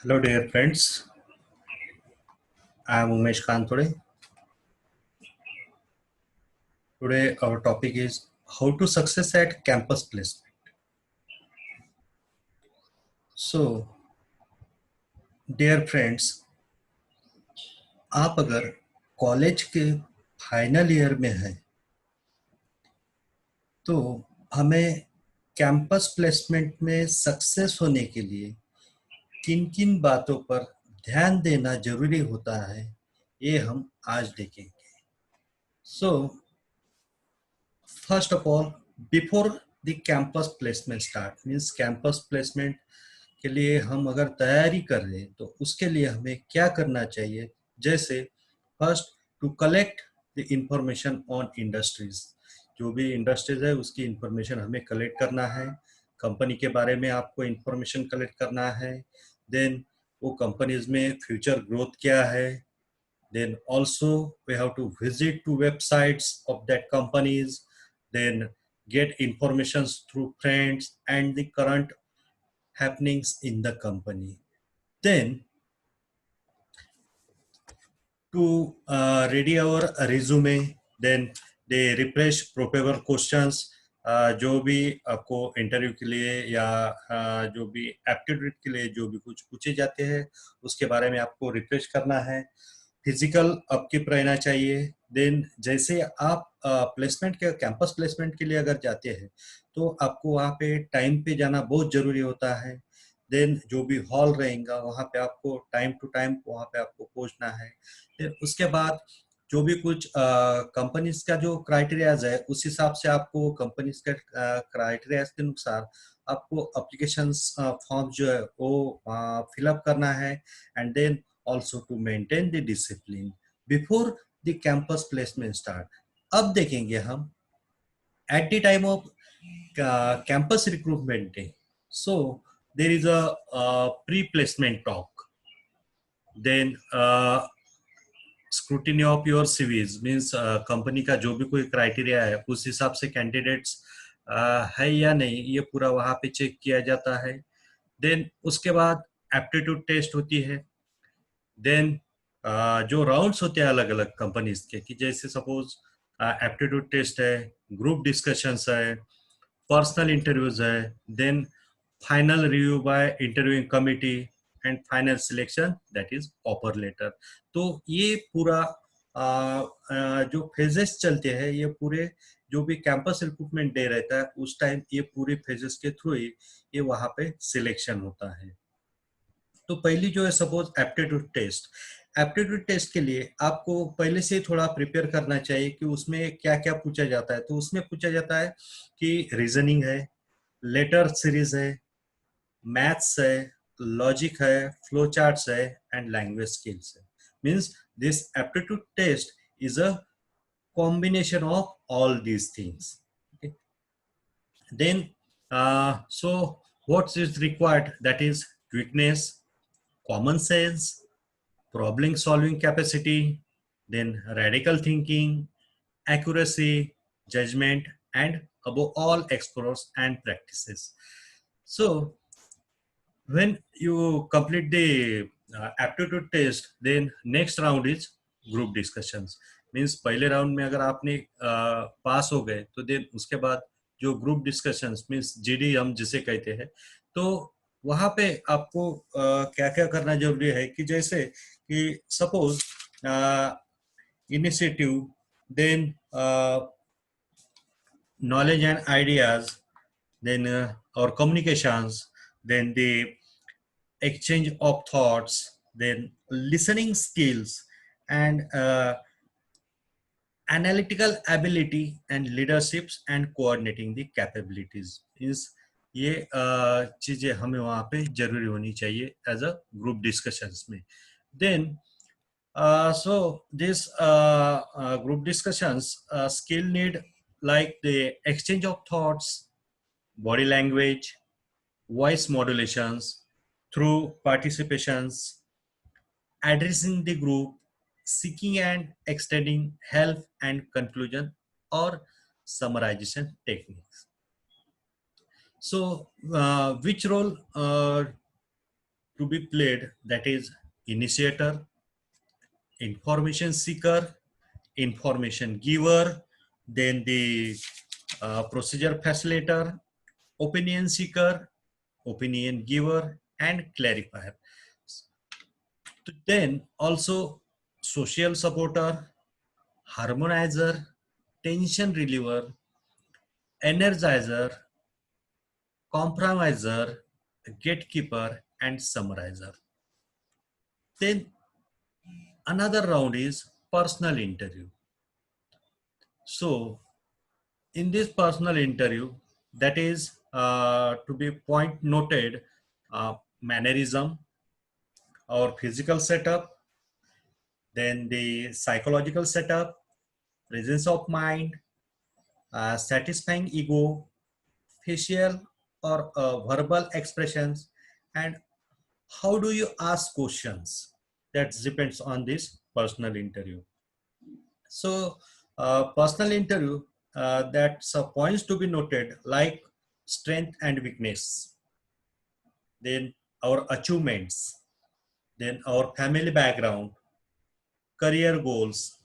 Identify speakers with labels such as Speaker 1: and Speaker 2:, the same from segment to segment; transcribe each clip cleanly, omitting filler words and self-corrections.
Speaker 1: Hello, dear friends. I am Umesh Kantode. Today, our topic is how to success at campus placement. So, dear friends, आप अगर college के final year में हैं, तो हमें campus placement में success होने के लिए किन किन बातों पर ध्यान देना जरूरी होता है, ये हम आज देखेंगे. So first of all, before the campus placement start means campus placement के लिए हम अगर तैयारी कर रहे हैं तो उसके लिए हमें क्या करना चाहिए. जैसे first, to collect the information on industries. जो भी इंडस्ट्रीज है उसकी इंफॉर्मेशन हमें कलेक्ट करना है. कंपनी के बारे में आपको इंफॉर्मेशन कलेक्ट करना है. देन वो कंपनीज में फ्यूचर ग्रोथ क्या है. Then also we have to visit to websites of that companies, then get informations through friends and the current happenings in the company. Then to ready our resume, then they refresh proper questions. जो भी आपको interview के लिए या जो भी aptitude के लिए जो भी कुछ पूछे जाते हैं उसके बारे में आपको रिफ्रेश करना है. फिजिकल अपकीप रहना चाहिए. देन जैसे आप प्लेसमेंट के कैंपस प्लेसमेंट के लिए अगर जाते हैं तो आपको वहाँ पे टाइम पे जाना बहुत जरूरी होता है. देन जो भी हॉल रहेगा वहाँ पे आपको टाइम टू टाइम वहाँ पे आपको पहुँचना है. फिर उसके बाद जो भी कुछ कंपनीज का जो क्राइटेरियाज है उस हिसाब से आपको कंपनीज के क्राइटेरियाज के अनुसार आपको अप्लीकेशंस फॉर्म जो है वो फिलअप करना है. And then also to maintain the discipline before the campus placement start. अब देखेंगे हम at the time of campus recruitment day. So there is a pre-placement talk. Then scrutiny of your CVs means company का जो भी कोई criteria है उस हिसाब से कैंडिडेट्स है या नहीं ये पूरा वहाँ पे चेक किया जाता है. देन उसके बाद एप्टीट्यूड टेस्ट होती है. देन जो राउंड्स होते हैं अलग अलग कंपनीज के कि जैसे सपोज एप्टीट्यूड टेस्ट है, ग्रुप डिस्कशंस है, पर्सनल इंटरव्यूज है, then final review by interviewing committee and final selection that is offer letter. तो ये पूरा जो फेजेस चलते हैं ये पूरे जो भी कैंपस रिक्रूटमेंट डे रहता है उस टाइम ये पूरे फेजेस के थ्रू ही ये वहां पे सिलेक्शन होता है. तो पहली जो है suppose aptitude test. Aptitude test के लिए आपको पहले से थोड़ा प्रिपेयर करना चाहिए कि उसमें क्या क्या पूछा जाता है. तो उसमें पूछा जाता है कि रीजनिंग है, लेटर सीरीज है, मैथ्स है, लॉजिक है, फ्लो चार्ट्स है एंड लैंग्वेज स्किल्स है. Means this aptitude test is a combination of all these things. Okay. Then so what is required, that is quickness, common sense, problem solving capacity, then radical thinking, accuracy, judgment, and above all explores and practices. So when you complete the aptitude test, then next round is group discussions. Means पहले round में अगर आपने पास हो गए तो then उसके बाद जो ग्रुप डिस्कशंस मीन्स जीडी हम जिसे कहते हैं तो वहां पे आपको क्या क्या करना जरूरी है कि जैसे कि suppose initiative, then knowledge and ideas, then our communications, then the exchange of thoughts, then listening skills, and analytical ability and leaderships and coordinating the capabilities. Is ये चीजें हमें वहाँ पे जरूरी होनी चाहिए एज अ ग्रुप डिस्कशंस में. Then so this group discussions skill need like the exchange of thoughts, body language, voice modulations through participations, addressing the group, seeking and extending help and conclusion or summarization techniques. So which role to be played, that is initiator, information seeker, information giver, then the procedure facilitator, opinion seeker, opinion giver, and clarifier. Then also social supporter, harmonizer, tension reliever, energizer, compromiser, gatekeeper, and summarizer. Then another round is personal interview. So in this personal interview, that is to be point noted, mannerism or physical setup, then the psychological setup, presence of mind, satisfying ego, facial or verbal expressions, and how do you ask questions. That depends on this personal interview. So personal interview, that's points to be noted like strength and weakness, then our achievements, then our family background, career goals,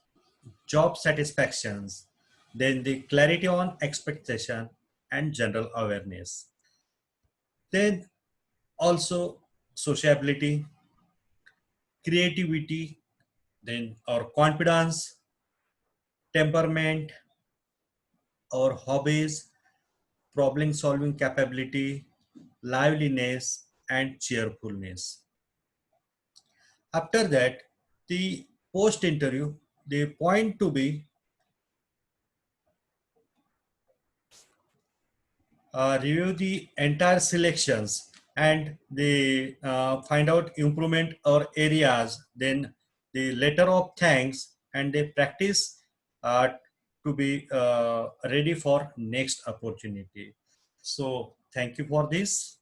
Speaker 1: job satisfactions, then the clarity on expectation and general awareness. Then also sociability, creativity, then our confidence, temperament, our hobbies, problem solving capability, liveliness, and cheerfulness. After that, the post interview, the point to be review the entire selections and they find out improvement or areas, then the letter of thanks, and they practice uh, to be ready for next opportunity. So thank you for this.